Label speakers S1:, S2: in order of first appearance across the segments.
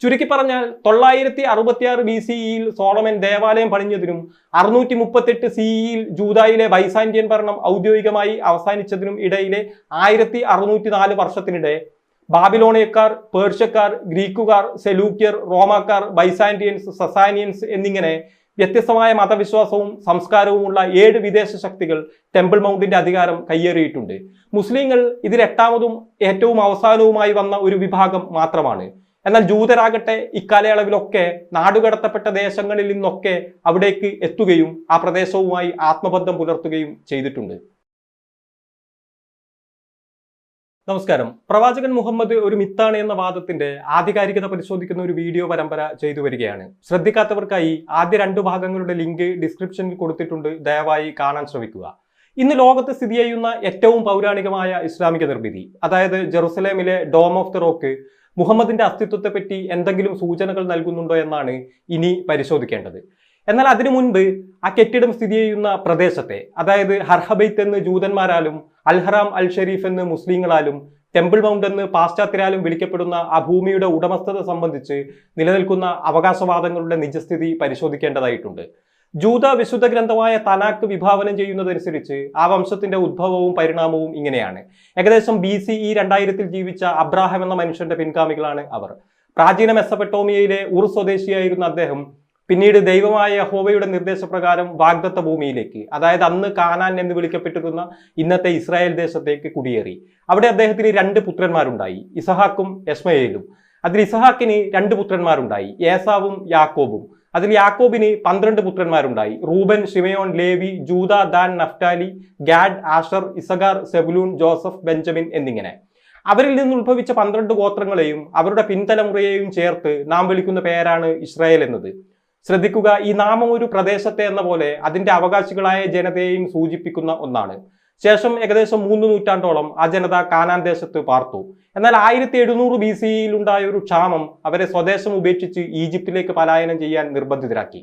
S1: ചുരുക്കി പറഞ്ഞാൽ 966 BCE Solomon ദേവാലയം പണിഞ്ഞതിനും 638 CE ജൂദായിലെ ബൈസാന്റിയൻ ഭരണം ഔദ്യോഗികമായി അവസാനിച്ചതിനും ഇടയിലെ 1604 വർഷത്തിനിടെ ബാബിലോണിയക്കാർ, പേർഷ്യക്കാർ, ഗ്രീക്കുകാർ, സെലൂക്യർ, റോമാക്കാർ, ബൈസാന്റിയൻസ്, സസാനിയൻസ് എന്നിങ്ങനെ വ്യത്യസ്തമായ മതവിശ്വാസവും സംസ്കാരവുമുള്ള 7 വിദേശ ശക്തികൾ ടെമ്പിൾ മൗണ്ടിന്റെ അധികാരം കയ്യേറിയിട്ടുണ്ട്. മുസ്ലിങ്ങൾ ഇതിൽ 8ാമതും ഏറ്റവും അവസാനവുമായി വന്ന ഒരു വിഭാഗം മാത്രമാണ്. എന്നാൽ ജൂതരാകട്ടെ ഇക്കാലയളവിലൊക്കെ നാടുകടത്തപ്പെട്ട ദേശങ്ങളിൽ നിന്നൊക്കെ അവിടേക്ക് എത്തുകയും ആ പ്രദേശവുമായി ആത്മബന്ധം പുലർത്തുകയും ചെയ്തിട്ടുണ്ട്. നമസ്കാരം. പ്രവാചകൻ മുഹമ്മദ് ഒരു മിത്താണ് എന്ന വാദത്തിന്റെ ആധികാരികത പരിശോധിക്കുന്ന ഒരു വീഡിയോ പരമ്പര ചെയ്തു വരികയാണ്. ശ്രദ്ധിക്കാത്തവർക്കായി ആദ്യ 2 ഭാഗങ്ങളുടെ ലിങ്ക് ഡിസ്ക്രിപ്ഷനിൽ കൊടുത്തിട്ടുണ്ട്. ദയവായി കാണാൻ ശ്രമിക്കുക. ഇന്ന് ലോകത്ത് സ്ഥിതി ചെയ്യുന്ന ഏറ്റവും പൗരാണികമായ ഇസ്ലാമിക നിർമ്മിതി, അതായത് ജെറുസലേമിലെ ഡോം ഓഫ് ദി റോക്ക്, മുഹമ്മദിന്റെ അസ്തിത്വത്തെപ്പറ്റി എന്തെങ്കിലും സൂചനകൾ നൽകുന്നുണ്ടോ എന്നാണ് ഇനി പരിശോധിക്കേണ്ടത്. എന്നാൽ അതിനു മുൻപ് ആ കെട്ടിടം സ്ഥിതി ചെയ്യുന്ന പ്രദേശത്തെ, അതായത് ഹർഹബൈത്ത് എന്ന് ജൂതന്മാരാലും അൽഹറാം അൽ ഷരീഫ് എന്ന് മുസ്ലിങ്ങളാലും ടെമ്പിൾ മൗണ്ട് എന്ന് പാശ്ചാത്യരാലും വിളിക്കപ്പെടുന്ന ആ ഭൂമിയുടെ ഉടമസ്ഥത സംബന്ധിച്ച് നിലനിൽക്കുന്ന അവകാശവാദങ്ങളുടെ നിജസ്ഥിതി പരിശോധിക്കേണ്ടതായിട്ടുണ്ട്. ജൂത വിശുദ്ധ ഗ്രന്ഥമായ തനാക്ക് വിഭാവനം ചെയ്യുന്നതനുസരിച്ച് ആ വംശത്തിന്റെ ഉദ്ഭവവും പരിണാമവും ഇങ്ങനെയാണ്. ഏകദേശം BCE 2000 ജീവിച്ച അബ്രാഹാം എന്ന മനുഷ്യന്റെ പിൻഗാമികളാണ് അവർ. പ്രാചീന മെസ്സപ്പെട്ടോമിയയിലെ ഉർ സ്വദേശിയായിരുന്ന അദ്ദേഹം പിന്നീട് ദൈവമായ യഹോവയുടെ നിർദ്ദേശപ്രകാരം വാഗ്ദത്ത ഭൂമിയിലേക്ക്, അതായത് അന്ന് കാനാൻ എന്ന് വിളിക്കപ്പെട്ടിരുന്ന ഇന്നത്തെ ഇസ്രായേൽ ദേശത്തേക്ക് കുടിയേറി. അവിടെ അദ്ദേഹത്തിന് 2 പുത്രന്മാരുണ്ടായി, ഇസഹാക്കും എസ്മയേലും. അതിൽ ഇസഹാക്കിന് 2 പുത്രന്മാരുണ്ടായി, ഏസാവും യാക്കോബും. അതിൽ യാക്കോബിന് 12 പുത്രന്മാരുണ്ടായി, Reuben, Simeon, Levi, Judah, Dan, Naphtali, Gad, Asher, Issachar, Zebulun, Joseph, Benjamin എന്നിങ്ങനെ. അവരിൽ നിന്ന് ഉത്ഭവിച്ച 12 ഗോത്രങ്ങളെയും അവരുടെ പിൻതലമുറയെയും ചേർത്ത് നാം വിളിക്കുന്ന പേരാണ് ഇസ്രായേൽ എന്നത്. ശ്രദ്ധിക്കുക, ഈ നാമം ഒരു പ്രദേശത്തെ എന്ന പോലെ അതിന്റെ അവകാശികളായ ജനതയെയും സൂചിപ്പിക്കുന്ന ഒന്നാണ്. ശേഷം ഏകദേശം 3 നൂറ്റാണ്ടോളം ആ ജനത കാനാൻ ദേശത്ത് പാർത്തു. എന്നാൽ 1700 BCE ഉണ്ടായ ഒരു ക്ഷാമം അവരെ സ്വദേശം ഉപേക്ഷിച്ച് ഈജിപ്തിലേക്ക് പലായനം ചെയ്യാൻ നിർബന്ധിതരാക്കി.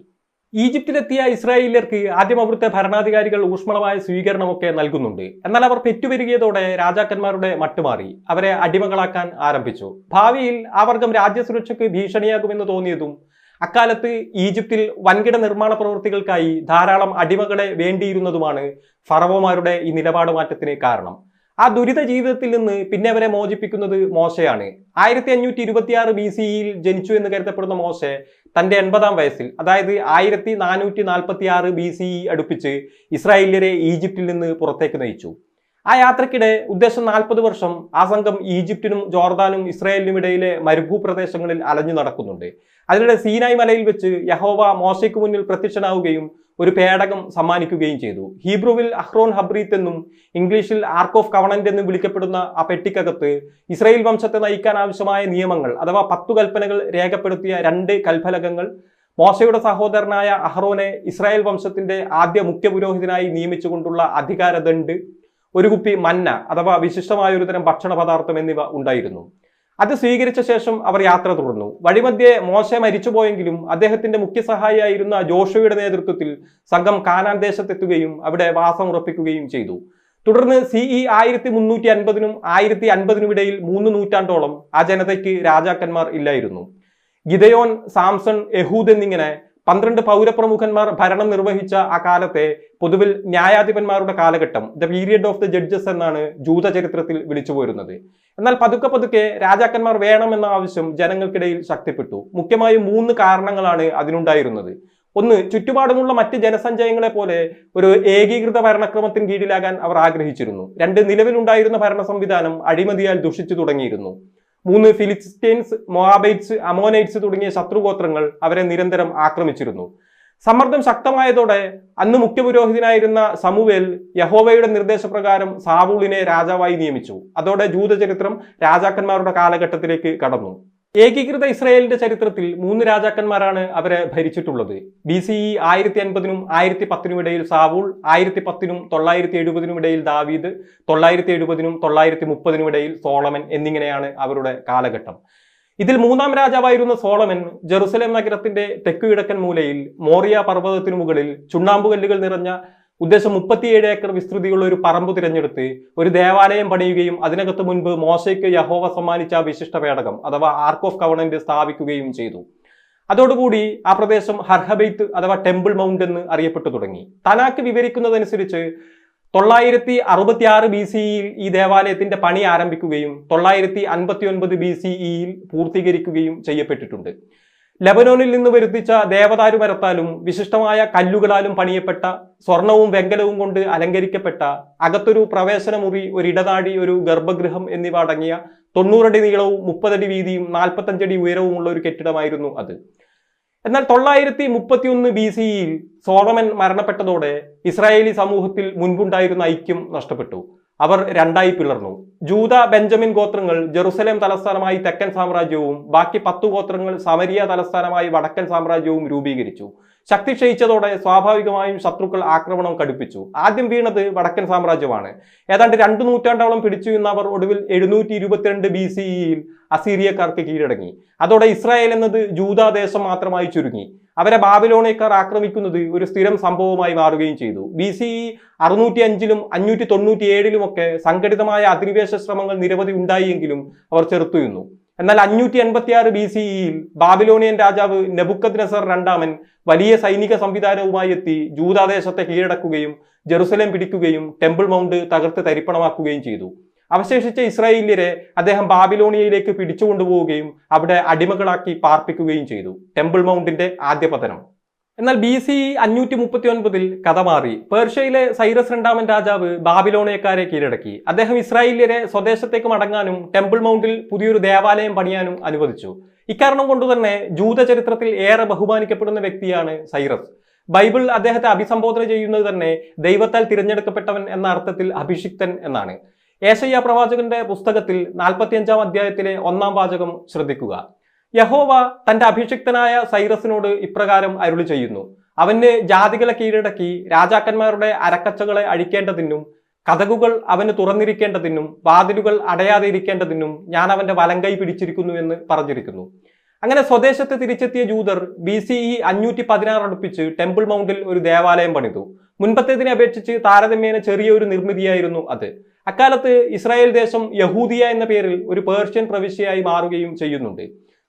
S1: ഈജിപ്തിലെത്തിയ ഇസ്രായേലിയർക്ക് ആദ്യം അവിടുത്തെ ഭരണാധികാരികൾ ഊഷ്മളമായ സ്വീകരണമൊക്കെ നൽകുന്നുണ്ട്. എന്നാൽ അവർ പെറ്റുപെരുകിയതോടെ രാജാക്കന്മാരുടെ മട്ടുമാറി അവരെ അടിമകളാക്കാൻ ആരംഭിച്ചു. ഭാവിയിൽ ആ വർഗം രാജ്യസുരക്ഷയ്ക്ക് ഭീഷണിയാകുമെന്ന് തോന്നിയതും അക്കാലത്ത് ഈജിപ്തിൽ വൻകിട നിർമ്മാണ പ്രവൃത്തികൾക്കായി ധാരാളം അടിമകളെ വേണ്ടിയിരുന്നതുമാണ് ഫറവോമാരുടെ ഈ നിലപാട് മാറ്റത്തിന് കാരണം. ആ ദുരിത ജീവിതത്തിൽ നിന്ന് പിന്നെ അവരെ മോചിപ്പിക്കുന്നത് മോശയാണ്. 1526 BCE ജനിച്ചു എന്ന് കരുതപ്പെടുന്ന മോശെ തന്റെ 80ാം വയസ്സിൽ, അതായത് 1446 BCE അടുപ്പിച്ച് ഇസ്രായേലിയരെ ഈജിപ്തിൽ നിന്ന് പുറത്തേക്ക് നയിച്ചു. ആ യാത്രക്കിടെ ഉദ്ദേശം 40 വർഷം ആ സംഘം ഈജിപ്തിനും ജോർദാനും ഇസ്രായേലിനും ഇടയിലെ മരുഭൂപ്രദേശങ്ങളിൽ അലഞ്ഞു നടക്കുന്നുണ്ട്. അതിനിടെ സീനായ് മലയിൽ വെച്ച് യഹോവ മോശയ്ക്ക് മുന്നിൽ പ്രത്യക്ഷനാവുകയും ഒരു പേടകം സമ്മാനിക്കുകയും ചെയ്തു. ഹീബ്രുവിൽ അഹ്റോൻ ഹബ്രീത്ത് എന്നും ഇംഗ്ലീഷിൽ ആർക്ക് ഓഫ് കവണന്റ് എന്നും വിളിക്കപ്പെടുന്ന ആ പെട്ടിക്കകത്ത് ഇസ്രായേൽ വംശത്തെ നയിക്കാൻ ആവശ്യമായ നിയമങ്ങൾ അഥവാ 10 കൽപ്പനകൾ രേഖപ്പെടുത്തിയ 2 കൽഫലകങ്ങൾ, മോശയുടെ സഹോദരനായ അഹ്റോനെ ഇസ്രായേൽ വംശത്തിന്റെ ആദ്യ മുഖ്യ പുരോഹിതനായി നിയമിച്ചുകൊണ്ടുള്ള അധികാരദണ്ഡ്, ഒരു കുപ്പി മന്ന അഥവാ വിശിഷ്ടമായ ഒരുതരം ഭക്ഷണ പദാർത്ഥം എന്നിവ ഉണ്ടായിരുന്നു. അത് സ്വീകരിച്ച ശേഷം അവർ യാത്ര തുടർന്നു. വഴിമധ്യേ മോശെ മരിച്ചുപോയെങ്കിലും അദ്ദേഹത്തിന്റെ മുഖ്യ സഹായിയായിരുന്ന ജോഷുവയുടെ നേതൃത്വത്തിൽ സംഘം കാനാൻ ദേശത്തെത്തുകയും അവിടെ വാസം ഉറപ്പിക്കുകയും ചെയ്തു. തുടർന്ന് CE 1350 1050 ഇടയിൽ 3 നൂറ്റാണ്ടോളം ആ ജനതയ്ക്ക് രാജാക്കന്മാർ ഇല്ലായിരുന്നു. ഗിദയോൻ, സാംസൺ, യഹൂദ് എന്നിങ്ങനെ 12 പൗരപ്രമുഖന്മാർ ഭരണം നിർവഹിച്ച ആ കാലത്തെ പൊതുവിൽ ന്യായാധിപന്മാരുടെ കാലഘട്ടം, the period of the judges എന്നാണ് ജൂത ചരിത്രത്തിൽ വിളിച്ചു പോരുന്നത്. എന്നാൽ പതുക്കെ രാജാക്കന്മാർ വേണമെന്ന ആവശ്യം ജനങ്ങൾക്കിടയിൽ ശക്തിപ്പെട്ടു. മുഖ്യമായും 3 കാരണങ്ങളാണ് അതിനുണ്ടായിരുന്നത്. ഒന്ന്, ചുറ്റുപാടുമുള്ള മറ്റ് ജനസഞ്ചയങ്ങളെ പോലെ ഒരു ഏകീകൃത ഭരണക്രമത്തിന് കീഴിലാകാൻ അവർ ആഗ്രഹിച്ചിരുന്നു. 2, നിലവിലുണ്ടായിരുന്ന ഭരണ സംവിധാനം അഴിമതിയാൽ ദുഷിച്ചു തുടങ്ങിയിരുന്നു. 3, ഫിലിസ്റ്റീൻസ്, മൊവാബൈറ്റ്സ്, അമോനൈറ്റ്സ് തുടങ്ങിയ ശത്രുഗോത്രങ്ങൾ അവരെ നിരന്തരം ആക്രമിച്ചിരുന്നു. സമ്മർദ്ദം ശക്തമായതോടെ അന്ന് മുഖ്യപുരോഹിതനായിരുന്ന സമൂവേൽ യഹോവയുടെ നിർദ്ദേശപ്രകാരം സാവൂളിനെ രാജാവായി നിയമിച്ചു. അതോടെ ജൂതചരിത്രം രാജാക്കന്മാരുടെ കാലഘട്ടത്തിലേക്ക് കടന്നു. ഏകീകൃത ഇസ്രായേലിന്റെ ചരിത്രത്തിൽ 3 രാജാക്കന്മാരാണ് അവരെ ഭരിച്ചിട്ടുള്ളത്. BCE 1050 1010 ഇടയിൽ സാവൂൾ, 1010 970 ഇടയിൽ ദാവീദ്, 970 930 ഇടയിൽ സോളമൻ എന്നിങ്ങനെയാണ് അവരുടെ കാലഘട്ടം. ഇതിൽ 3ാം രാജാവായിരുന്ന സോളമൻ ജെറുസലേം നഗരത്തിന്റെ തെക്ക് കിഴക്കൻ മൂലയിൽ മോറിയ പർവ്വതത്തിനു മുകളിൽ ചുണ്ണാമ്പുകല്ലുകൾ നിറഞ്ഞ ഉദ്ദേശം 37 ഏക്കർ വിസ്തൃതിയുള്ള ഒരു പറമ്പ് തിരഞ്ഞെടുത്ത് ഒരു ദേവാലയം പണിയുകയും അതിനകത്ത് മുൻപ് മോശയ്ക്ക് യഹോവ സമ്മാനിച്ച വിശിഷ്ട പേടകം അഥവാ ആർക്ക് ഓഫ് കവണന്റ് സ്ഥാപിക്കുകയും ചെയ്തു. അതോടുകൂടി ആ പ്രദേശം ഹർഹബെയ്ത്ത് അഥവാ ടെമ്പിൾ മൗണ്ട് എന്ന് അറിയപ്പെട്ടു തുടങ്ങി. തനാക്ക് വിവരിക്കുന്നതനുസരിച്ച് 966 BCEയിൽ ഈ ദേവാലയത്തിന്റെ പണി ആരംഭിക്കുകയും 959 BCEയിൽ പൂർത്തീകരിക്കുകയും ചെയ്യപ്പെട്ടിട്ടുണ്ട്. ലബനോനിൽ നിന്ന് വരുത്തിച്ച ദേവദാരു മരത്താലും വിശിഷ്ടമായ കല്ലുകളാലും പണിയപ്പെട്ട സ്വർണവും വെങ്കലവും കൊണ്ട് അലങ്കരിക്കപ്പെട്ട അകത്തൊരു പ്രവേശന മുറി, ഒരു ഇടനാഴി, ഒരു ഗർഭഗൃഹം എന്നിവ അടങ്ങിയ 90 അടി നീളവും 30 അടി വീതിയും 45 അടി ഉയരവുമുള്ള ഒരു കെട്ടിടമായിരുന്നു അത്. എന്നാൽ 931 BCEയിൽ സോളമൻ മരണപ്പെട്ടതോടെ ഇസ്രായേലി സമൂഹത്തിൽ മുൻപുണ്ടായിരുന്ന ഐക്യം നഷ്ടപ്പെട്ടു. അവർ രണ്ടായി പിളർന്നു. ജൂത, ബെഞ്ചമിൻ ഗോത്രങ്ങൾ ജെറുസലേം തലസ്ഥാനമായി തെക്കൻ സാമ്രാജ്യവും ബാക്കി 10 ഗോത്രങ്ങൾ സമരിയ തലസ്ഥാനമായി വടക്കൻ സാമ്രാജ്യവും രൂപീകരിച്ചു. ശക്തി ക്ഷയിച്ചതോടെ സ്വാഭാവികമായും ശത്രുക്കൾ ആക്രമണം കടുപ്പിച്ചു. ആദ്യം വീണത് വടക്കൻ സാമ്രാജ്യമാണ്. ഏതാണ്ട് 2 നൂറ്റാണ്ടോളം പിടിച്ചു നിന്ന അവർ ഒടുവിൽ 722 BCEയിൽ അസീറിയക്കാർക്ക് കീഴടങ്ങി. അതോടെ ഇസ്രായേൽ എന്നത് ജൂതാദേശം മാത്രമായി ചുരുങ്ങി. അവരെ ബാബിലോണിയക്കാർ ആക്രമിക്കുന്നത് ഒരു സ്ഥിരം സംഭവമായി മാറുകയും ചെയ്തു. BCE 605ലും 597ലും ഒക്കെ സംഘടിതമായ അധിനിവേശ ശ്രമങ്ങൾ നിരവധി ഉണ്ടായെങ്കിലും അവർ ചെറുത്തുനിന്നു. എന്നാൽ 586 BCEയിൽ ബാബിലോണിയൻ രാജാവ് നെബുക്കദ്നെസർ രണ്ടാമൻ വലിയ സൈനിക സംവിധാനവുമായി എത്തി ജൂദാദേശത്തെ കീഴടക്കുകയും ജെറുസലേം പിടിക്കുകയും ടെമ്പിൾ മൗണ്ട് തകർത്ത് തരിപ്പണമാക്കുകയും ചെയ്തു. അവശേഷിച്ച ഇസ്രായേല്യരെ അദ്ദേഹം ബാബിലോണിയയിലേക്ക് പിടിച്ചുകൊണ്ടുപോവുകയും അവിടെ അടിമകളാക്കി പാർപ്പിക്കുകയും ചെയ്തു. ടെമ്പിൾ മൗണ്ടിന്റെ ആദ്യ പതനം. എന്നാൽ BCE 539 കഥ മാറി. പേർഷ്യയിലെ സൈറസ് രണ്ടാമൻ രാജാവ് ബാബിലോണിയക്കാരെ കീഴടക്കി. അദ്ദേഹം ഇസ്രായേല്യരെ സ്വദേശത്തേക്ക് മടങ്ങാനും ടെമ്പിൾ മൗണ്ടിൽ പുതിയൊരു ദേവാലയം പണിയാനും അനുവദിച്ചു. ഇക്കാരണം കൊണ്ടുതന്നെ ജൂത ചരിത്രത്തിൽ ഏറെ ബഹുമാനിക്കപ്പെടുന്ന വ്യക്തിയാണ് സൈറസ്. ബൈബിൾ അദ്ദേഹത്തെ അഭിസംബോധന ചെയ്യുന്നത് തന്നെ ദൈവത്താൽ തിരഞ്ഞെടുക്കപ്പെട്ടവൻ എന്ന അർത്ഥത്തിൽ അഭിഷിക്തൻ എന്നാണ്. യേശയ്യാ പ്രവാചകന്റെ പുസ്തകത്തിൽ 45-ാം അധ്യായത്തിലെ 1-ാം വാചകം ശ്രദ്ധിക്കുക. യഹോവ തന്റെ അഭിഷിക്തനായ സൈറസിനോട് ഇപ്രകാരം അരുളി ചെയ്യുന്നു: അവന് ജാതികളെ കീഴടക്കി രാജാക്കന്മാരുടെ അരക്കച്ചകളെ അഴിക്കേണ്ടതിനും കതകുകൾ അവന് തുറന്നിരിക്കേണ്ടതിനും വാതിലുകൾ അടയാതെ ഇരിക്കേണ്ടതിനും ഞാൻ അവന്റെ വലങ്കൈ പിടിച്ചിരിക്കുന്നു എന്ന് പറഞ്ഞിരിക്കുന്നു. അങ്ങനെ സ്വദേശത്ത് തിരിച്ചെത്തിയ ജൂതർ BCE 516 അടുപ്പിച്ച് ടെമ്പിൾ മൗണ്ടിൽ ഒരു ദേവാലയം പണിതു. മുൻപത്തേതിനെ അപേക്ഷിച്ച് താരതമ്യേന ചെറിയൊരു നിർമ്മിതിയായിരുന്നു അത്. അക്കാലത്ത് ഇസ്രായേൽ ദേശം യഹൂദിയ എന്ന പേരിൽ ഒരു പേർഷ്യൻ പ്രവിശ്യയായി മാറുകയും ചെയ്യുന്നുണ്ട്.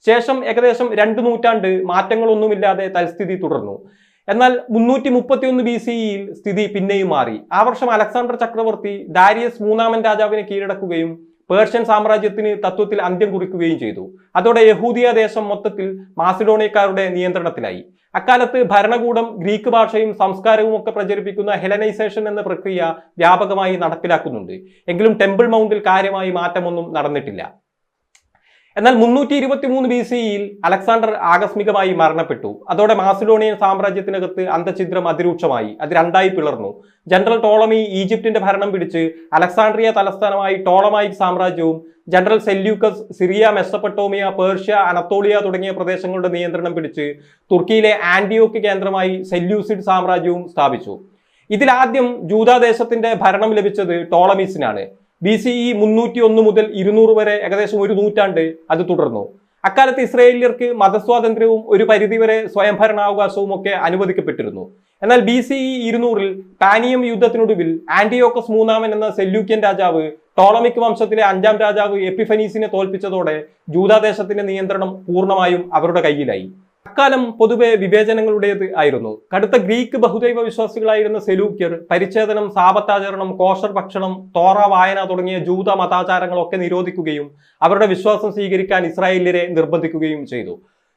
S1: ശേഷം ഏകദേശം 2 നൂറ്റാണ്ട് മാറ്റങ്ങളൊന്നുമില്ലാതെ തൽസ്ഥിതി തുടർന്നു. എന്നാൽ 331 BCEയിൽ സ്ഥിതി പിന്നെയും മാറി. ആ വർഷം അലക്സാണ്ടർ ചക്രവർത്തി ദാരിയസ് മൂന്നാമൻ രാജാവിനെ കീഴടക്കുകയും പേർഷ്യൻ സാമ്രാജ്യത്തിന് തത്വത്തിൽ അന്ത്യം കുറിക്കുകയും ചെയ്തു. അതോടെ യഹൂദിയ ദേശം മൊത്തത്തിൽ മാസിഡോണിയക്കാരുടെ നിയന്ത്രണത്തിലായി. അക്കാലത്ത് ഭരണകൂടം ഗ്രീക്ക് ഭാഷയും സംസ്കാരവും ഒക്കെ പ്രചരിപ്പിക്കുന്ന ഹെലനൈസേഷൻ എന്ന പ്രക്രിയ വ്യാപകമായി നടപ്പിലാക്കുന്നുണ്ട്. എങ്കിലും ടെമ്പിൾ മൗണ്ടിൽ കാര്യമായി മാറ്റമൊന്നും നടന്നിട്ടില്ല. എന്നാൽ 323 BCEയിൽ അലക്സാണ്ടർ ആകസ്മികമായി മരണപ്പെട്ടു. അതോടെ മാസിഡോണിയൻ സാമ്രാജ്യത്തിനകത്ത് അന്തഛിദ്രം അതിരൂക്ഷമായി. അത് രണ്ടായി പിളർന്നു. ജനറൽ ടോളമി ഈജിപ്തിന്റെ ഭരണം പിടിച്ച് അലക്സാണ്ട്രിയ തലസ്ഥാനമായി ടോളമായിക് സാമ്രാജ്യവും general Seleucus Syria, Mesopotamia, Persia, Anatolia തുടങ്ങിയ പ്രദേശങ്ങളുടെ നിയന്ത്രണം പിടിച്ച് തുർക്കിയിലെ ആന്റിയോക്ക് കേന്ദ്രമായി സെല്യൂസിഡ് സാമ്രാജ്യവും സ്ഥാപിച്ചു. ഇതിലാദ്യം ജൂദാദേശത്തിന്റെ ഭരണം ലഭിച്ചത് ടോളമീസിനാണ്. BCE 301 മുതൽ 200 വരെ ഏകദേശം 1 നൂറ്റാണ്ട് അത് തുടർന്നു. അക്കാലത്ത് ഇസ്രായേലിയർക്ക് മതസ്വാതന്ത്ര്യവും ഒരു പരിധിവരെ സ്വയംഭരണാവകാശവും ഒക്കെ അനുവദിക്കപ്പെട്ടിരുന്നു. എന്നാൽ BCE 200-ൽ പാനിയം യുദ്ധത്തിനൊടുവിൽ ആന്റിയോക്കസ് മൂന്നാമൻ എന്ന സെല്യൂക്യൻ രാജാവ് ടോളമിക് വംശത്തിലെ 5-ാം രാജാവ് എപ്പിഫനീസിനെ തോൽപ്പിച്ചതോടെ ജൂദാദേശത്തിന്റെ നിയന്ത്രണം പൂർണ്ണമായും അവരുടെ കയ്യിലായി. അക്കാലം പൊതുവെ വിവേചനങ്ങളുടേത് ആയിരുന്നു. കടുത്ത ഗ്രീക്ക് ബഹുദൈവ വിശ്വാസികളായിരുന്ന സെലൂക്യർ പരിച്ഛേദനം, സാപത്താചരണം, കോഷർ ഭക്ഷണം, തോറ വായന തുടങ്ങിയ ജൂത മതാചാരങ്ങളൊക്കെ നിരോധിക്കുകയും അവരുടെ വിശ്വാസം സ്വീകരിക്കാൻ ഇസ്രായേല്യരെ നിർബന്ധിക്കുകയും ചെയ്തു.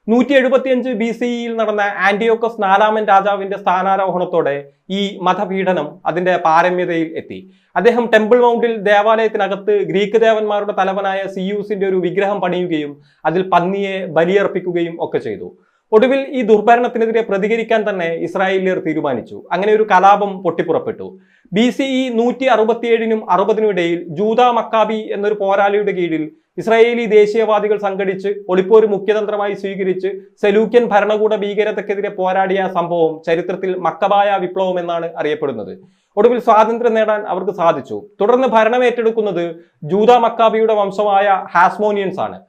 S1: 175 BCEയിൽ നടന്ന ആന്റിയോക്കസ് നാലാമൻ രാജാവിന്റെ സ്ഥാനാരോഹണത്തോടെ ഈ മതപീഡനം അതിന്റെ പാരമ്യതയിൽ എത്തി. അദ്ദേഹം ടെമ്പിൾ മൗണ്ടിൽ ദേവാലയത്തിനകത്ത് ഗ്രീക്ക് ദേവന്മാരുടെ തലവനായ സിയൂസിന്റെ ഒരു വിഗ്രഹം പണിയുകയും അതിൽ പന്നിയെ ബലിയർപ്പിക്കുകയും ഒക്കെ ചെയ്തു. ഒടുവിൽ ഈ ദുർഭരണത്തിനെതിരെ പ്രതികരിക്കാൻ തന്നെ ഇസ്രായേലിയർ തീരുമാനിച്ചു. അങ്ങനെ ഒരു കലാപം പൊട്ടിപ്പുറപ്പെട്ടു. BCE 167-നും 60-നും ഇടയിൽ ജൂദ മക്കാബി എന്നൊരു പോരാളിയുടെ കീഴിൽ ഇസ്രായേലി ദേശീയവാദികൾ സംഘടിച്ച് ഒളിപ്പോര് മുഖ്യതന്ത്രമായി സ്വീകരിച്ച് സെലൂക്യൻ ഭരണകൂട ഭീകരതയ്ക്കെതിരെ പോരാടിയ സംഭവം ചരിത്രത്തിൽ മക്കബായ വിപ്ലവം എന്നാണ് അറിയപ്പെടുന്നത്. ഒടുവിൽ സ്വാതന്ത്ര്യം നേടാൻ അവർക്ക് സാധിച്ചു. തുടർന്ന് ഭരണം ഏറ്റെടുക്കുന്നത് ജൂദ മക്കാബിയുടെ വംശമായ ഹാസ്മോനിയൻസ് ആണ്.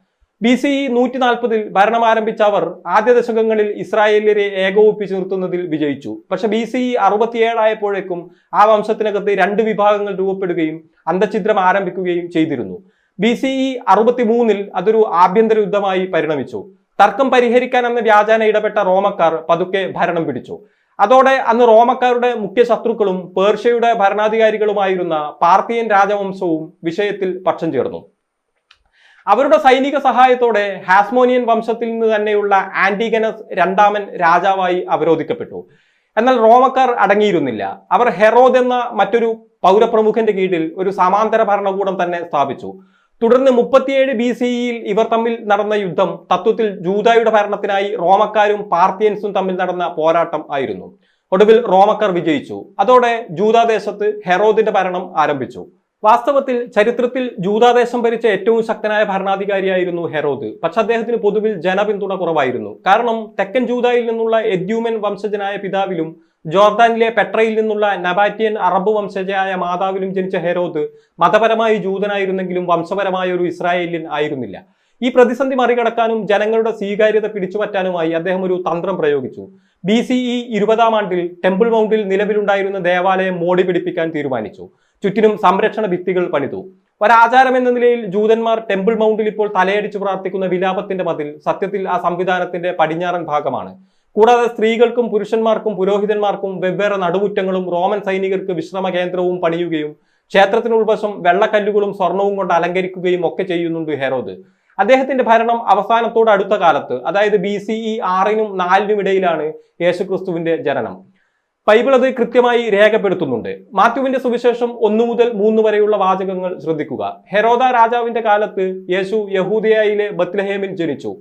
S1: BCE 140 ഭരണം ആരംഭിച്ച അവർ ആദ്യ ദശകങ്ങളിൽ ഇസ്രായേലിയരെ ഏകോപിപ്പിച്ച് നിർത്തുന്നതിൽ വിജയിച്ചു. പക്ഷെ BCE 67 ആയപ്പോഴേക്കും ആ വംശത്തിനകത്ത് രണ്ട് വിഭാഗങ്ങൾ രൂപപ്പെടുകയും അന്തഛിദ്രം ആരംഭിക്കുകയും ചെയ്തിരുന്നു. BCE 63 അതൊരു ആഭ്യന്തര യുദ്ധമായി പരിണമിച്ചു. തർക്കം പരിഹരിക്കാൻ അന്ന് വ്യാജാന ഇടപെട്ട റോമക്കാർ പതുക്കെ ഭരണം പിടിച്ചു. അതോടെ അന്ന് റോമക്കാരുടെ മുഖ്യ ശത്രുക്കളും പേർഷ്യയുടെ ഭരണാധികാരികളുമായിരുന്ന പാർത്തിയൻ രാജവംശവും വിഷയത്തിൽ പക്ഷം ചേർന്നു. അവരുടെ സൈനിക സഹായത്തോടെ ഹാസ്മോനിയൻ വംശത്തിൽ നിന്ന് തന്നെയുള്ള ആന്റിഗനസ് രണ്ടാമൻ രാജാവായി അവരോധിക്കപ്പെട്ടു. എന്നാൽ റോമക്കാർ അടങ്ങിയിരുന്നില്ല. അവർ ഹെറോദ് എന്ന മറ്റൊരു പൗരപ്രമുഖന്റെ കീഴിൽ ഒരു സമാന്തര ഭരണകൂടം തന്നെ സ്ഥാപിച്ചു. തുടർന്ന് 37 BCEയിൽ ഇവർ തമ്മിൽ നടന്ന യുദ്ധം തത്വത്തിൽ ജൂദായുടെ ഭരണത്തിനായി റോമക്കാരും പാർത്തിയൻസും തമ്മിൽ നടന്ന പോരാട്ടം ആയിരുന്നു. ഒടുവിൽ റോമക്കാർ വിജയിച്ചു. അതോടെ ജൂദാദേശത്ത് ഹെറോദിന്റെ ഭരണം ആരംഭിച്ചു. വാസ്തവത്തിൽ ചരിത്രത്തിൽ ജൂദാദേശം ഭരിച്ച ഏറ്റവും ശക്തനായ ഭരണാധികാരിയായിരുന്നു ഹെറോദ്. പക്ഷെ അദ്ദേഹത്തിന് പൊതുവിൽ ജനപിന്തുണ കുറവായിരുന്നു. കാരണം തെക്കൻ ജൂദായിൽ നിന്നുള്ള എദ്യൂമൻ വംശജനായ പിതാവിലും ജോർദാനിലെ പെട്രയിൽ നിന്നുള്ള നബാറ്റിയൻ അറബ് വംശജയായ മാതാവിലും ജനിച്ച ഹെറോദ് മതപരമായി ജൂതനായിരുന്നെങ്കിലും വംശപരമായ ഒരു ഇസ്രായേലിയൻ ആയിരുന്നില്ല. ഈ പ്രതിസന്ധി മറികടക്കാനും ജനങ്ങളുടെ സ്വീകാര്യത പിടിച്ചുപറ്റാനുമായി അദ്ദേഹം ഒരു തന്ത്രം പ്രയോഗിച്ചു. BCE 20-ാം ആണ്ടിൽ ടെമ്പിൾ മൗണ്ടിൽ നിലവിലുണ്ടായിരുന്ന ദേവാലയം മോടി പിടിപ്പിക്കാൻ തീരുമാനിച്ചു. ചുറ്റിനും സംരക്ഷണ ഭിത്തികൾ പണിതു. ഒരാചാരം എന്ന നിലയിൽ ജൂതന്മാർ ടെമ്പിൾ മൗണ്ടിൽ ഇപ്പോൾ തലയടിച്ചു പ്രാർത്ഥിക്കുന്ന വിലാപത്തിന്റെ മതിൽ സത്യത്തിൽ ആ സംവിധാനത്തിന്റെ പടിഞ്ഞാറൻ ഭാഗമാണ്. കൂടാതെ സ്ത്രീകൾക്കും പുരുഷന്മാർക്കും പുരോഹിതന്മാർക്കും വെവ്വേറെ നടുമുറ്റങ്ങളും റോമൻ സൈനികർക്ക് വിശ്രമ കേന്ദ്രവും പണിയുകയും ക്ഷേത്രത്തിനുൾവശം വെള്ളക്കല്ലുകളും സ്വർണവും കൊണ്ട് അലങ്കരിക്കുകയും ഒക്കെ ചെയ്യുന്നുണ്ട് ഹെറോദ്. അദ്ദേഹത്തിന്റെ ഭരണം അവസാനത്തോട് അടുത്ത കാലത്ത്, അതായത് BCE 6-നും 4-നും ഇടയിലാണ് യേശുക്രിസ്തുവിന്റെ ജനനം. ബൈബിൾ അത് കൃത്യമായി രേഖപ്പെടുത്തുന്നുണ്ട്. മാത്യുവിന്റെ സുവിശേഷം 1 മുതൽ 3 വരെയുള്ള വാചകങ്ങൾ ശ്രദ്ധിക്കുക. ഹെരോദ രാജാവിന്റെ കാലത്ത് യേശു യഹൂദയായിലെ ബത്ലഹേമിൽ ജനിച്ചു.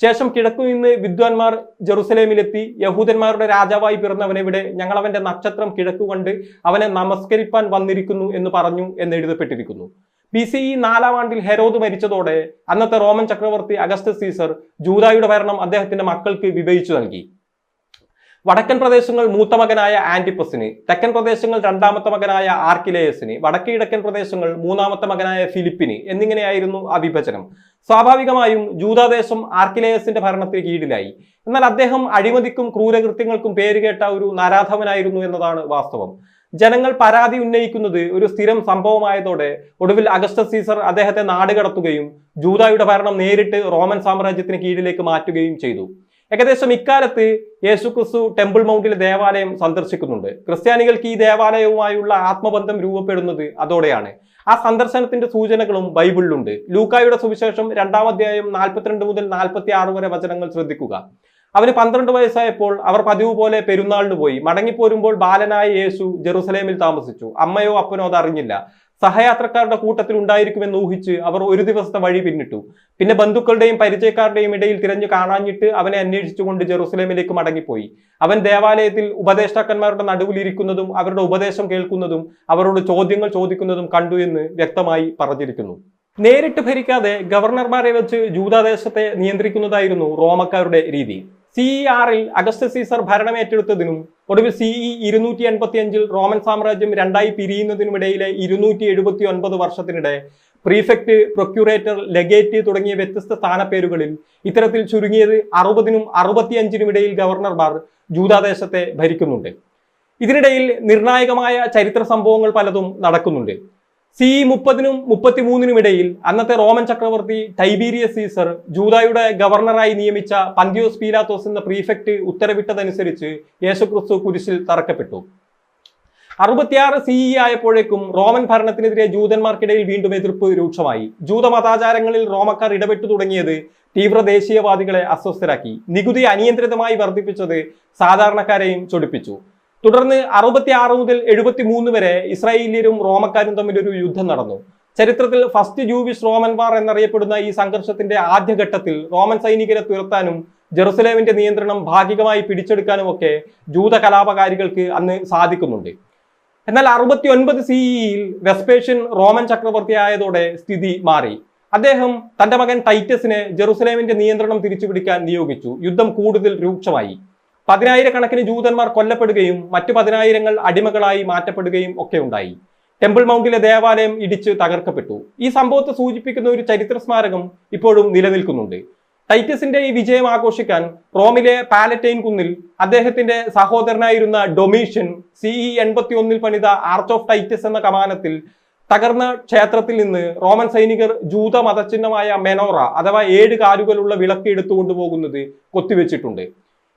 S1: ശേഷം കിഴക്കു നിന്ന് വിദ്വാൻമാർ ജെറുസലേമിലെത്തി യഹൂദന്മാരുടെ രാജാവായി പിറന്നവനെവിടെ, ഞങ്ങൾ അവന്റെ നക്ഷത്രം കിഴക്കു കണ്ട് അവനെ നമസ്കരിപ്പാൻ വന്നിരിക്കുന്നു എന്ന് പറഞ്ഞു എന്ന് എഴുതപ്പെട്ടിരിക്കുന്നു. BCE 4-ാം ആണ്ടിൽ ഹെരോദ് മരിച്ചതോടെ അന്നത്തെ റോമൻ ചക്രവർത്തി അഗസ്റ്റസ് സീസർ ജൂദായുടെ ഭരണം അദ്ദേഹത്തിന്റെ മക്കൾക്ക് വിഭജിച്ചു നൽകി. വടക്കൻ പ്രദേശങ്ങൾ മൂത്ത മകനായ ആന്റിപ്പസിന്, തെക്കൻ പ്രദേശങ്ങൾ രണ്ടാമത്തെ മകനായ ആർക്കിലേയസിന്, വടക്ക് കിഴക്കൻ പ്രദേശങ്ങൾ മൂന്നാമത്തെ മകനായ ഫിലിപ്പിന് എന്നിങ്ങനെയായിരുന്നു ആ വിഭജനം. സ്വാഭാവികമായും ജൂദാദേശം ആർക്കിലേയസിന്റെ ഭരണത്തിന് കീഴിലായി. എന്നാൽ അദ്ദേഹം അഴിമതിക്കും ക്രൂരകൃത്യങ്ങൾക്കും പേരുകേട്ട ഒരു നരാധവനായിരുന്നു എന്നതാണ് വാസ്തവം. ജനങ്ങൾ പരാതി ഉന്നയിക്കുന്നത് ഒരു സ്ഥിരം സംഭവമായതോടെ ഒടുവിൽ അഗസ്റ്റസ് സീസർ അദ്ദേഹത്തെ നാടുകടത്തുകയും ജൂദായുടെ ഭരണം നേരിട്ട് റോമൻ സാമ്രാജ്യത്തിന് കീഴിലേക്ക് മാറ്റുകയും ചെയ്തു. ഏകദേശം ഇക്കാലത്ത് യേശുക്രിസ്തു ടെമ്പിൾ മൗണ്ടിലെ ദേവാലയം സന്ദർശിക്കുന്നുണ്ട്. ക്രിസ്ത്യാനികൾക്ക് ഈ ദേവാലയവുമായുള്ള ആത്മബന്ധം രൂപപ്പെടുന്നത് അതോടെയാണ്. ആ സന്ദർശനത്തിന്റെ സൂചനകളും ബൈബിളിലുണ്ട്. ലൂക്കായുടെ സുവിശേഷം 2-ാം അധ്യായം 42 മുതൽ 46 വരെ വചനങ്ങൾ ശ്രദ്ധിക്കുക. അവന് 12 വയസ്സായപ്പോൾ അവർ പതിവ് പോലെ പെരുന്നാളിന് പോയി. മടങ്ങിപ്പോരുമ്പോൾ ബാലനായ യേശു ജെറുസലേമിൽ താമസിച്ചു. അമ്മയോ അപ്പനോ അത് അറിഞ്ഞില്ല. സഹയാത്രക്കാരുടെ കൂട്ടത്തിൽ ഉണ്ടായിരിക്കുമെന്ന് ഊഹിച്ച് അവർ ഒരു ദിവസത്തെ വഴി പിന്നിട്ടു. പിന്നെ ബന്ധുക്കളുടെയും പരിചയക്കാരുടെയും ഇടയിൽ തിരഞ്ഞു കാണാഞ്ഞിട്ട് അവനെ അന്വേഷിച്ചുകൊണ്ട് ജെറുസലേമിലേക്ക് മടങ്ങിപ്പോയി. അവൻ ദേവാലയത്തിൽ ഉപദേഷ്ടാക്കന്മാരുടെ നടുവിലിരിക്കുന്നതും അവരുടെ ഉപദേശം കേൾക്കുന്നതും അവരോട് ചോദ്യങ്ങൾ ചോദിക്കുന്നതും കണ്ടു എന്ന് വ്യക്തമായി പറഞ്ഞിരിക്കുന്നു. നേരിട്ട് ഭരിക്കാതെ ഗവർണർമാരെ വെച്ച് ജൂദാദേശത്തെ നിയന്ത്രിക്കുന്നതായിരുന്നു റോമക്കാരുടെ രീതി. CE 6-ൽ അഗസ്റ്റസ് സീസർ ഭരണമേറ്റെടുത്തതിനും ഒടുവിൽ CE 285-ൽ റോമൻ സാമ്രാജ്യം രണ്ടായി പിരിയുന്നതിനുമിടയിലെ 279 വർഷത്തിനിടെ പ്രീഫെക്ട്, പ്രൊക്യൂറേറ്റർ, ലെഗേറ്റ് തുടങ്ങിയ വ്യത്യസ്ത സ്ഥാനപ്പേരുകളിൽ ഇത്തരത്തിൽ ചുരുങ്ങിയത് 60-നും 65-നും ഇടയിൽ ഗവർണർമാർ ജൂദാദേശത്തെ ഭരിക്കുന്നുണ്ട്. ഇതിനിടയിൽ നിർണായകമായ ചരിത്ര സംഭവങ്ങൾ പലതും നടക്കുന്നുണ്ട്. CE 30-നും 33-നും ഇടയിൽ അന്നത്തെ റോമൻ ചക്രവർത്തി ടൈബീരിയസ് സീസർ ജൂദായുടെ ഗവർണറായി നിയമിച്ച പന്തിയോസ് പീലാത്തോസ് എന്ന പ്രീഫെക്ട് ഉത്തരവിട്ടതനുസരിച്ച് യേശുക്രിസ്തു കുരിശിൽ തറക്കപ്പെട്ടു. 66 CE ആയപ്പോഴേക്കും റോമൻ ഭരണത്തിനെതിരെ ജൂതന്മാർക്കിടയിൽ വീണ്ടും എതിർപ്പ് രൂക്ഷമായി. ജൂതമതാചാരങ്ങളിൽ റോമക്കാർ ഇടപെട്ടു തുടങ്ങിയത് തീവ്ര ദേശീയവാദികളെ അസ്വസ്ഥരാക്കി. നികുതി അനിയന്ത്രിതമായി വർദ്ധിപ്പിച്ചത് സാധാരണക്കാരെയും ചൊടിപ്പിച്ചു. തുടർന്ന് 66 മുതൽ 73 വരെ ഇസ്രായേലിയരും റോമക്കാരും തമ്മിൽ ഒരു യുദ്ധം നടന്നു. ചരിത്രത്തിൽ ഫസ്റ്റ് ജൂവിഷ് റോമൻ വാർ എന്നറിയപ്പെടുന്ന ഈ സംഘർഷത്തിന്റെ ആദ്യഘട്ടത്തിൽ റോമൻ സൈനികരെ തുരത്താനും ജെറുസലേമിന്റെ നിയന്ത്രണം ഭാഗികമായി പിടിച്ചെടുക്കാനും ഒക്കെ ജൂത കലാപകാരികൾക്ക് അന്ന് സാധിക്കുന്നുണ്ട്. എന്നാൽ 69 CEയിൽ വെസ്പേഷ്യൻ റോമൻ ചക്രവർത്തി ആയതോടെ സ്ഥിതി മാറി. അദ്ദേഹം തന്റെ മകൻ ടൈറ്റസിനെ ജെറുസലേമിന്റെ നിയന്ത്രണം തിരിച്ചുപിടിക്കാൻ നിയോഗിച്ചു. യുദ്ധം കൂടുതൽ രൂക്ഷമായി. 10,000 കണക്കിന് ജൂതന്മാർ കൊല്ലപ്പെടുകയും മറ്റു 10,000 അടിമകളായി മാറ്റപ്പെടുകയും ഒക്കെ ഉണ്ടായി. ടെമ്പിൾ മൗണ്ടിലെ ദേവാലയം ഇടിച്ച് തകർക്കപ്പെട്ടു. ഈ സംഭവത്തെ സൂചിപ്പിക്കുന്ന ഒരു ചരിത്ര സ്മാരകം ഇപ്പോഴും നിലനിൽക്കുന്നുണ്ട്. ടൈറ്റസിന്റെ ഈ വിജയം ആഘോഷിക്കാൻ റോമിലെ പാലറ്റൈൻ കുന്നിൽ അദ്ദേഹത്തിന്റെ സഹോദരനായിരുന്ന ഡൊമീഷ്യൻ CE 81 പണിത ആർച്ച് ഓഫ് ടൈറ്റസ് എന്ന കമാനത്തിൽ തകർന്ന ക്ഷേത്രത്തിൽ നിന്ന് റോമൻ സൈനികർ ജൂത മതചിഹ്നമായ മെനോറ അഥവാ 7 കാലുകളുള്ള വിളക്ക് എടുത്തുകൊണ്ടുപോകുന്നത് കൊത്തിവെച്ചിട്ടുണ്ട്.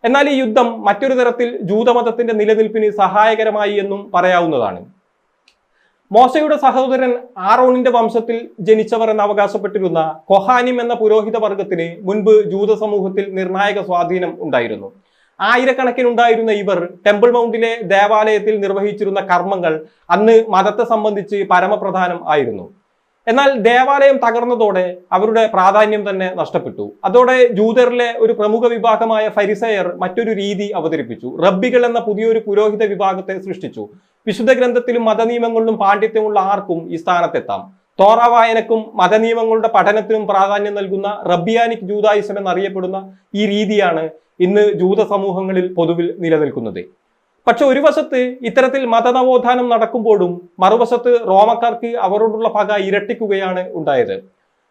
S1: എന്നാൽ ഈ യുദ്ധം മറ്റൊരു തരത്തിൽ ജൂതമതത്തിന്റെ നിലനിൽപ്പിന് സഹായകരമായി എന്നും പറയാവുന്നതാണ്. മോശയുടെ സഹോദരൻ ആറോണിന്റെ വംശത്തിൽ ജനിച്ചവർ എന്ന് അവകാശപ്പെട്ടിരുന്ന കൊഹാനിം എന്ന പുരോഹിത വർഗത്തിന് മുൻപ് ജൂത സമൂഹത്തിൽ നിർണായക സ്വാധീനം ഉണ്ടായിരുന്നു. ആയിരക്കണക്കിനുണ്ടായിരുന്ന ഇവർ ടെമ്പിൾ മൗണ്ടിലെ ദേവാലയത്തിൽ നിർവഹിച്ചിരുന്ന കർമ്മങ്ങൾ അന്ന് മതത്തെ സംബന്ധിച്ച് പരമപ്രധാനം ആയിരുന്നു. എന്നാൽ ദേവാലയം തകർന്നതോടെ അവരുടെ പ്രാധാന്യം തന്നെ നഷ്ടപ്പെട്ടു. അതോടെ ജൂതരിലെ ഒരു പ്രമുഖ വിഭാഗമായ ഫരിസയർ മറ്റൊരു രീതി അവതരിപ്പിച്ചു. റബ്ബികൾ എന്ന പുതിയൊരു പുരോഹിത വിഭാഗത്തെ സൃഷ്ടിച്ചു. വിശുദ്ധ ഗ്രന്ഥത്തിലും മതനിയമങ്ങളിലും പാണ്ഡിത്യമുള്ള ആർക്കും ഈ സ്ഥാനത്തെത്താം. തോറ വായനക്കും മതനിയമങ്ങളുടെ പഠനത്തിനും പ്രാധാന്യം നൽകുന്ന റബ്ബിയാനിക് ജൂതായിസം എന്നറിയപ്പെടുന്ന ഈ രീതിയാണ് ഇന്ന് ജൂത സമൂഹങ്ങളിൽ പൊതുവിൽ നിലനിൽക്കുന്നത്. പക്ഷെ ഒരു വശത്ത് ഇത്തരത്തിൽ മതനവോത്ഥാനം നടക്കുമ്പോഴും മറുവശത്ത് റോമക്കാർക്ക് അവരോടുള്ള പക ഇരട്ടിക്കുകയാണ് ഉണ്ടായത്.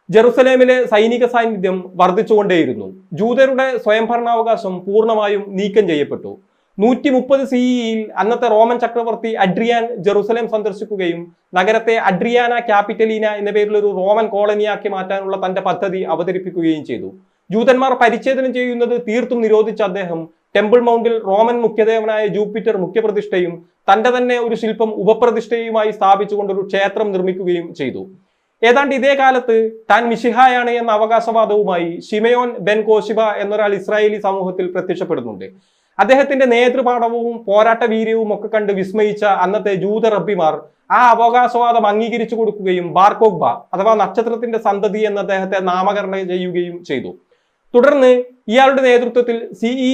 S1: ജെറുസലേമിലെ സൈനിക സാന്നിധ്യം വർദ്ധിച്ചുകൊണ്ടേയിരുന്നു. ജൂതരുടെ സ്വയംഭരണാവകാശം പൂർണ്ണമായും നീക്കം ചെയ്യപ്പെട്ടു. 130 CEയിൽ അന്നത്തെ റോമൻ ചക്രവർത്തി അഡ്രിയാൻ ജെറുസലേം സന്ദർശിക്കുകയും നഗരത്തെ അഡ്രിയാന ക്യാപിറ്റലീന എന്ന പേരിൽ ഒരു റോമൻ കോളനിയാക്കി മാറ്റാനുള്ള തന്റെ പദ്ധതി അവതരിപ്പിക്കുകയും ചെയ്തു. ജൂതന്മാർ പരിച്ഛേദനം ചെയ്യുന്നത് തീർത്തും നിരോധിച്ച അദ്ദേഹം ടെമ്പിൾ മൗണ്ടിൽ റോമൻ മുഖ്യദേവനായ ജൂപ്പിറ്റർ മുഖ്യപ്രതിഷ്ഠയും തന്റെ തന്നെ ഒരു ശില്പം ഉപപ്രതിഷ്ഠയുമായി സ്ഥാപിച്ചുകൊണ്ടൊരു ക്ഷേത്രം നിർമ്മിക്കുകയും ചെയ്തു. ഏതാണ്ട് ഇതേ കാലത്ത് താൻ മിശിഹായാണ് എന്ന അവകാശവാദവുമായി ഷിമയോൻ ബെൻ കോശിബ എന്നൊരാൾ ഇസ്രായേലി സമൂഹത്തിൽ പ്രത്യക്ഷപ്പെടുന്നുണ്ട്. അദ്ദേഹത്തിന്റെ നേതൃപാഠവും പോരാട്ട വീര്യവും ഒക്കെ കണ്ട് വിസ്മയിച്ച അന്നത്തെ ജൂത റബ്ബിമാർ ആ അവകാശവാദം അംഗീകരിച്ചു കൊടുക്കുകയും ബാർകോഗ്ബ അഥവാ നക്ഷത്രത്തിന്റെ സന്തതി എന്ന് അദ്ദേഹത്തെ നാമകരണം ചെയ്യുകയും ചെയ്തു. തുടർന്ന് ഇയാളുടെ നേതൃത്വത്തിൽ CE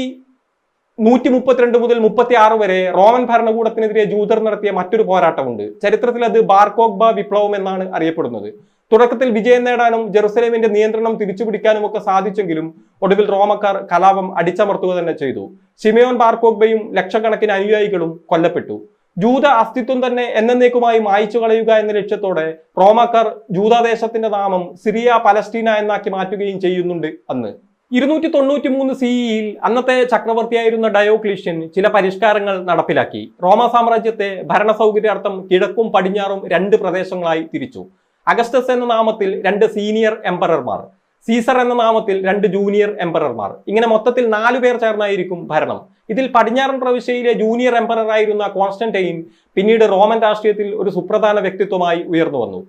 S1: 132 മുതൽ 36 വരെ റോമൻ ഭരണകൂടത്തിനെതിരെ ജൂതർ നടത്തിയ മറ്റൊരു പോരാട്ടമുണ്ട്. ചരിത്രത്തിൽ അത് ബാർകോഗ്ബ വിപ്ലവം എന്നാണ് അറിയപ്പെടുന്നത്. തുടക്കത്തിൽ വിജയം നേടാനും ജെറുസലേമിന്റെ നിയന്ത്രണം തിരിച്ചുപിടിക്കാനും ഒക്കെ സാധിച്ചെങ്കിലും ഒടുവിൽ റോമക്കാർ കലാപം അടിച്ചമർത്തുക തന്നെ ചെയ്തു. ഷിമയോൻ ബാർകോഗ്ബയും ലക്ഷക്കണക്കിന് അനുയായികളും കൊല്ലപ്പെട്ടു. ജൂത അസ്തിത്വം തന്നെ എന്നേക്കുമായി മായ്ച്ചു കളയുക എന്ന ലക്ഷ്യത്തോടെ റോമക്കാർ ജൂതദേശത്തിന്റെ നാമം സിറിയ പലസ്തീന എന്നാക്കി മാറ്റുകയും ചെയ്യുന്നുണ്ട്. അന്ന് 293 CEയിൽ അന്നത്തെ ചക്രവർത്തിയായിരുന്ന ഡയോക്ലീഷ്യൻ ചില പരിഷ്കാരങ്ങൾ നടപ്പിലാക്കി. റോമ സാമ്രാജ്യത്തെ ഭരണ സൗകര്യാർത്ഥം കിഴക്കും പടിഞ്ഞാറും 2 പ്രദേശങ്ങളായി തിരിച്ചു. അഗസ്റ്റസ് എന്ന നാമത്തിൽ 2 സീനിയർ എംപറർമാർ, സീസർ എന്ന നാമത്തിൽ 2 ജൂനിയർ എംപറർമാർ, ഇങ്ങനെ മൊത്തത്തിൽ 4 പേർ ചേർന്നായിരിക്കും ഭരണം. ഇതിൽ പടിഞ്ഞാറൻ പ്രവിശ്യയിലെ ജൂനിയർ എംപറർ ആയിരുന്ന കോൺസ്റ്റന്റൈൻ പിന്നീട് റോമൻ രാഷ്ട്രീയത്തിൽ ഒരു സുപ്രധാന വ്യക്തിത്വമായി ഉയർന്നു വന്നു.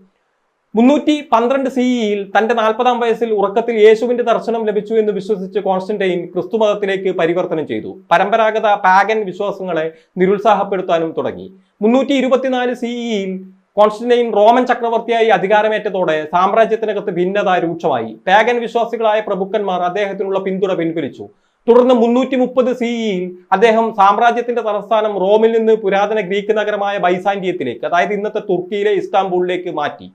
S1: 312 CEയിൽ തന്റെ 40-ാം വയസ്സിൽ ഉറക്കത്തിൽ യേശുവിന്റെ ദർശനം ലഭിച്ചു എന്ന് വിശ്വസിച്ച് കോൺസ്റ്റന്റൈൻ ക്രിസ്തുമതത്തിലേക്ക് പരിവർത്തനം ചെയ്തു. പരമ്പരാഗത പാഗൻ വിശ്വാസങ്ങളെ നിരുത്സാഹപ്പെടുത്താനും തുടങ്ങി. 324 CEയിൽ കോൺസ്റ്റന്റൈൻ റോമൻ ചക്രവർത്തിയായി അധികാരമേറ്റതോടെ സാമ്രാജ്യത്തിനകത്ത് ഭിന്നത രൂക്ഷമായി. പാഗൻ വിശ്വാസികളായ പ്രഭുക്കന്മാർ അദ്ദേഹത്തിനുള്ള പിന്തുണ പിൻവലിച്ചു. തുടർന്ന് 330 CEയിൽ അദ്ദേഹം സാമ്രാജ്യത്തിന്റെ തലസ്ഥാനം റോമിൽ നിന്ന് പുരാതന ഗ്രീക്ക് നഗരമായ ബൈസാന്റിയത്തിലേക്ക്, അതായത് ഇന്നത്തെ തുർക്കിയിലെ ഇസ്താംബൂളിലേക്ക് മാറ്റി.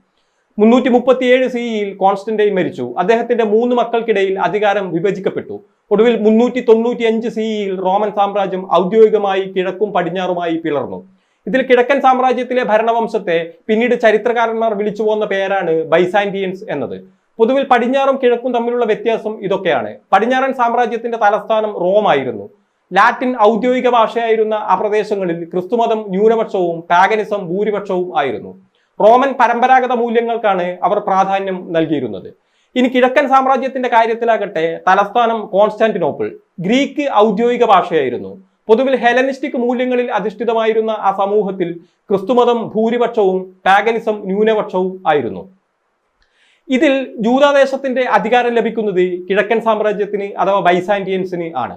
S1: 337 CEയിൽ കോൺസ്റ്റന്റൈൻ മരിച്ചു. അദ്ദേഹത്തിന്റെ 3 മക്കൾക്കിടയിൽ അധികാരം വിഭജിക്കപ്പെട്ടു. ഒടുവിൽ 395 CEയിൽ റോമൻ സാമ്രാജ്യം ഔദ്യോഗികമായി കിഴക്കും പടിഞ്ഞാറുമായി പിളർന്നു. ഇതിൽ കിഴക്കൻ സാമ്രാജ്യത്തിലെ ഭരണവംശത്തെ പിന്നീട് ചരിത്രകാരന്മാർ വിളിച്ചു പോകുന്ന പേരാണ് ബൈസാന്റിയൻസ് എന്നത്. പൊതുവിൽ പടിഞ്ഞാറും കിഴക്കും തമ്മിലുള്ള വ്യത്യാസം ഇതൊക്കെയാണ്. പടിഞ്ഞാറൻ സാമ്രാജ്യത്തിന്റെ തലസ്ഥാനം റോം ആയിരുന്നു. ലാറ്റിൻ ഔദ്യോഗിക ഭാഷയായിരുന്ന ആ പ്രദേശങ്ങളിൽ ക്രിസ്തുമതം ന്യൂനപക്ഷവും പാഗനിസം ഭൂരിപക്ഷവും ആയിരുന്നു. റോമൻ പരമ്പരാഗത മൂല്യങ്ങൾക്കാണ് അവർ പ്രാധാന്യം നൽകിയിരുന്നത്. ഇനി കിഴക്കൻ സാമ്രാജ്യത്തിന്റെ കാര്യത്തിലാകട്ടെ തലസ്ഥാനം കോൺസ്റ്റാന്റിനോപ്പിൾ, ഗ്രീക്ക് ഔദ്യോഗിക ഭാഷയായിരുന്നു. പൊതുവിൽ ഹെലനിസ്റ്റിക് മൂല്യങ്ങളിൽ അധിഷ്ഠിതമായിരുന്ന ആ സമൂഹത്തിൽ ക്രിസ്തുമതം ഭൂരിപക്ഷവും പാഗനിസം ന്യൂനപക്ഷവും ആയിരുന്നു. ഇതിൽ ജൂതദേശത്തിന്റെ അധികാരം ലഭിക്കുന്നത് കിഴക്കൻ സാമ്രാജ്യത്തിന് അഥവാ ബൈസാന്റിയൻസിന് ആണ്.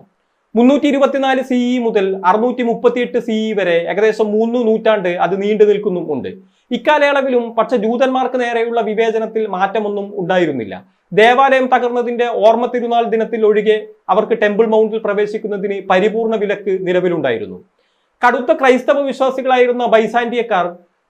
S1: 324 CE മുതൽ 638 CE വരെ ഏകദേശം 3 നൂറ്റാണ്ട് അത് നീണ്ടു നിൽക്കുന്നുമുണ്ട്. ഇക്കാലയളവിലും പക്ഷെ ജൂതന്മാർക്ക് നേരെയുള്ള വിവേചനത്തിൽ മാറ്റമൊന്നും ഉണ്ടായിരുന്നില്ല. ദേവാലയം തകർന്നതിന്റെ ഓർമ്മ തിരുനാൾ ദിനത്തിൽ ഒഴികെ അവർക്ക് ടെമ്പിൾ മൗണ്ടിൽ പ്രവേശിക്കുന്നതിന് പരിപൂർണ വിലക്ക് നിലവിലുണ്ടായിരുന്നു. കടുത്ത ക്രൈസ്തവ വിശ്വാസികളായിരുന്ന ബൈസാന്റിയക്കാർ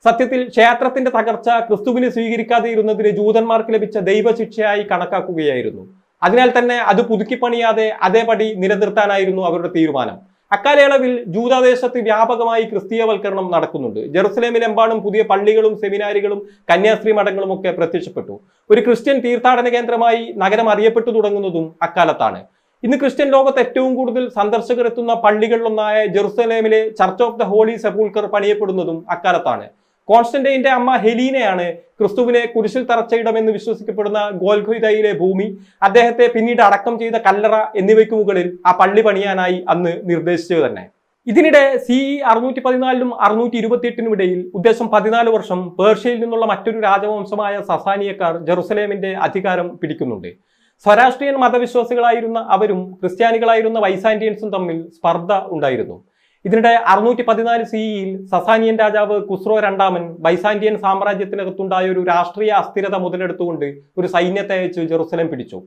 S1: സത്യത്തിൽ ക്ഷേത്രത്തിന്റെ തകർച്ച ക്രിസ്തുവിനെ സ്വീകരിക്കാതെ ഇരുന്നതിന് ജൂതന്മാർക്ക് ലഭിച്ച ദൈവശിക്ഷയായി കണക്കാക്കുകയായിരുന്നു. അതിനാൽ തന്നെ അത് പുതുക്കിപ്പണിയാതെ അതേപടി നിലനിർത്താനായിരുന്നു അവരുടെ തീരുമാനം. അക്കാലയളവിൽ ജൂദാദേശത്ത് വ്യാപകമായി ക്രിസ്തീയവൽക്കരണം നടക്കുന്നുണ്ട്. ജെറുസലേമിലെമ്പാടും പുതിയ പള്ളികളും സെമിനാരികളും കന്യാസ്ത്രീ മഠങ്ങളും ഒക്കെ പ്രത്യക്ഷപ്പെട്ടു. ഒരു ക്രിസ്ത്യൻ തീർത്ഥാടന കേന്ദ്രമായി നഗരം അറിയപ്പെട്ടു തുടങ്ങുന്നതും അക്കാലത്താണ്. ഇന്ന് ക്രിസ്ത്യൻ ലോകത്ത് ഏറ്റവും കൂടുതൽ സന്ദർശകർ എത്തുന്ന പള്ളികളിലൊന്നായ ജെറുസലേമിലെ ചർച്ച് ഓഫ് ദ ഹോളി സെപ്പൂൾക്കർ പണിയപ്പെടുന്നതും അക്കാലത്താണ്. കോൺസ്റ്റന്റൈന്റെ അമ്മ ഹെലീനയാണ് ക്രിസ്തുവിനെ കുരിശിൽ തറച്ചയിടമെന്ന് വിശ്വസിക്കപ്പെടുന്ന ഗോൽഗൊഥയിലെ ഭൂമി, അദ്ദേഹത്തെ പിന്നീട് അടക്കം ചെയ്ത കല്ലറ എന്നിവയ്ക്ക് മുകളിൽ ആ പള്ളി പണിയാനായി അന്ന് നിർദ്ദേശിച്ചത് തന്നെ. ഇതിനിടെ CE 614 628 ഇടയിൽ ഉദ്ദേശം 14 വർഷം പേർഷ്യയിൽ നിന്നുള്ള മറ്റൊരു രാജവംശമായ സസാനിയക്കാർ ജെറുസലേമിന്റെ അധികാരം പിടിക്കുന്നുണ്ട്. സ്വരാഷ്ട്രീയൻ മതവിശ്വാസികളായിരുന്ന അവരും ക്രിസ്ത്യാനികളായിരുന്ന വൈസാന്റിയൻസും തമ്മിൽ സ്പർദ്ധ ഉണ്ടായിരുന്നു. ഇതിനിടെ 614 CEയിൽ സസാനിയൻ രാജാവ് കുസ്രോ രണ്ടാമൻ ബൈസാന്റിയൻ സാമ്രാജ്യത്തിനകത്തുണ്ടായ ഒരു രാഷ്ട്രീയ അസ്ഥിരത മുതലെടുത്തുകൊണ്ട് ഒരു സൈന്യത്തെ അയച്ച് ജെറുസലേം പിടിച്ചു.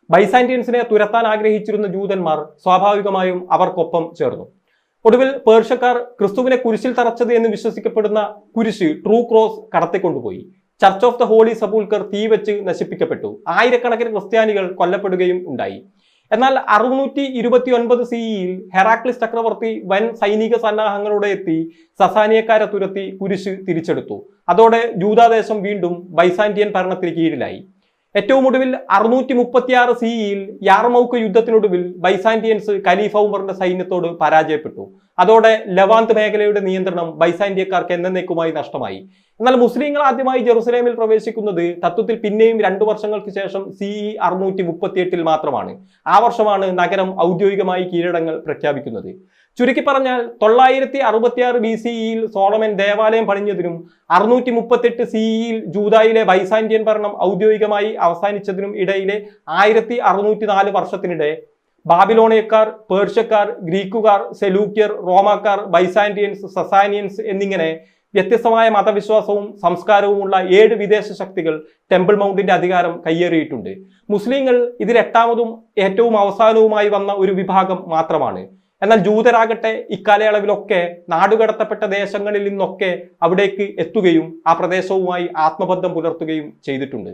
S1: ബൈസാന്റിയൻസിനെ തുരത്താൻ ആഗ്രഹിച്ചിരുന്ന ജൂതന്മാർ സ്വാഭാവികമായും അവർക്കൊപ്പം ചേർന്നു. ഒടുവിൽ പേർഷ്യക്കാർ ക്രിസ്തുവിനെ കുരിശിൽ തറച്ചത് എന്ന് വിശ്വസിക്കപ്പെടുന്ന കുരിശ് ട്രൂ ക്രോസ് കടത്തിക്കൊണ്ടുപോയി. Church of the holy sepulchre തീ വെച്ച് നശിപ്പിക്കപ്പെട്ടു. ആയിരക്കണക്കിന് ക്രിസ്ത്യാനികൾ കൊല്ലപ്പെടുകയും ഉണ്ടായി. എന്നാൽ 629 CEയിൽ ഹെറാക്ലിസ് ചക്രവർത്തി വൻ സൈനിക സന്നാഹങ്ങളോടെ എത്തി സസാനിയക്കാരെ തുരത്തി കുരിശ് തിരിച്ചെടുത്തു. അതോടെ ജൂദാദേശം വീണ്ടും ബൈസാന്റിയൻ ഭരണത്തിന് കീഴിലായി. ഏറ്റവും ഒടുവിൽ 636 CEയിൽ യാർമൗക്ക് യുദ്ധത്തിനൊടുവിൽ ബൈസാന്റിയൻസ് ഖലീഫ ഉമറിന്റെ സൈന്യത്തോട് പരാജയപ്പെട്ടു. അതോടെ ലെവാന്ത് മേഖലയുടെ നിയന്ത്രണം ബൈസാന്റിയക്കാർക്ക് എന്നേക്കുമായി നഷ്ടമായി. എന്നാൽ മുസ്ലിങ്ങൾ ആദ്യമായി ജെറുസലേമിൽ പ്രവേശിക്കുന്നത് തത്വത്തിൽ പിന്നെയും 2 വർഷങ്ങൾക്ക് ശേഷം CE 638 മാത്രമാണ്. ആ വർഷമാണ് നഗരം ഔദ്യോഗികമായി കീഴടങ്ങൾ പ്രഖ്യാപിക്കുന്നത്. ചുരുക്കി പറഞ്ഞാൽ 966 BCEയിൽ സോളമൻ ദേവാലയം പണിഞ്ഞതിനും 638 CEയിൽ ജൂദായിലെ ബൈസാന്റിയൻ ഭരണം ഔദ്യോഗികമായി അവസാനിച്ചതിനും ഇടയിലെ 1604 വർഷത്തിനിടെ ബാബിലോണിയക്കാർ, പേർഷ്യക്കാർ, ഗ്രീക്കുകാർ, സെലൂക്യർ, റോമാക്കാർ, ബൈസാന്റിയൻസ്, സസാനിയൻസ് എന്നിങ്ങനെ വ്യത്യസ്തമായ മതവിശ്വാസവും സംസ്കാരവുമുള്ള 7 വിദേശ ശക്തികൾ ടെമ്പിൾ മൗണ്ടിന്റെ അധികാരം കയ്യേറിയിട്ടുണ്ട്. മുസ്ലിങ്ങൾ ഇതിൽ 8ാമതും ഏറ്റവും അവസാനവുമായി വന്ന ഒരു വിഭാഗം മാത്രമാണ്. എന്നാൽ ജൂതരാകട്ടെ ഇക്കാലയളവിലൊക്കെ നാടുകടത്തപ്പെട്ട ദേശങ്ങളിൽ നിന്നൊക്കെ അവിടേക്ക് എത്തുകയും ആ പ്രദേശവുമായി ആത്മബന്ധം പുലർത്തുകയും ചെയ്തിട്ടുണ്ട്.